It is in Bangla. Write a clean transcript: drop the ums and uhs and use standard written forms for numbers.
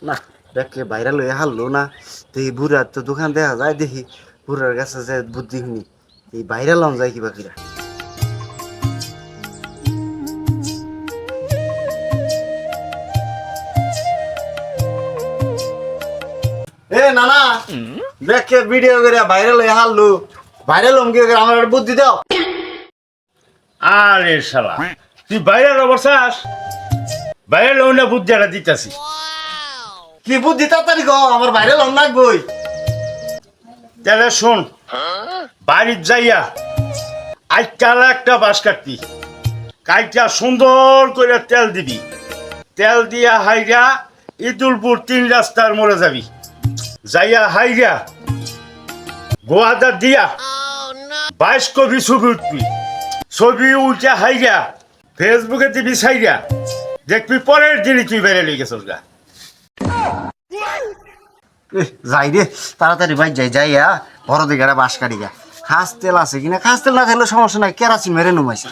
না দেখে বাইরে লইয়া হারলো না। দেখি বুড়ার তো দোকান দেখা যায়, দেখি বুড়ার কাছে যে বুদ্ধি শুনি এই বাইরে লম যায় কিবা কিরা। এ নানা দেখে ভিডিও করে বাইরে লইয়া হারলো, বাইরে লম কি করে, আমার একটা বুদ্ধি দাও। আরে শালা তুই বাইরে অবস্থাস, বাইরে লোনা বুদ্ধিটা দিতেছি। কি বুদ্ধি তাড়াতাড়ি গো, আমার বাইরে লম লাগবই। তাহলে শোন, বাড়ির যাইয়া আজকাল একটা বাঁশ কাটবি, কাইটা সুন্দর করে তেল দিবি, তেল দিয়া হাইরা ইদুলপুর 3 রাস্তার মোড়ে যাবি, যাইয়া হাইরা গোয়াদার দিয়া 22 কপি ছবি উঠবি, ছবি উঠে হাইরা ফেসবুকে দিবি ছাইরা, দেখবি পরের দিনই তুই বেড়ে লিখে চলগা। যাই রে তাড়াতাড়ি ভাই যাইয়া বড় দিকে বাঁশ কাটি গা। খাস তেল আছে কিনা, খাস তেল না থাকলে সমস্যা নাই, কেরাসিন মেরে নুমাইছে।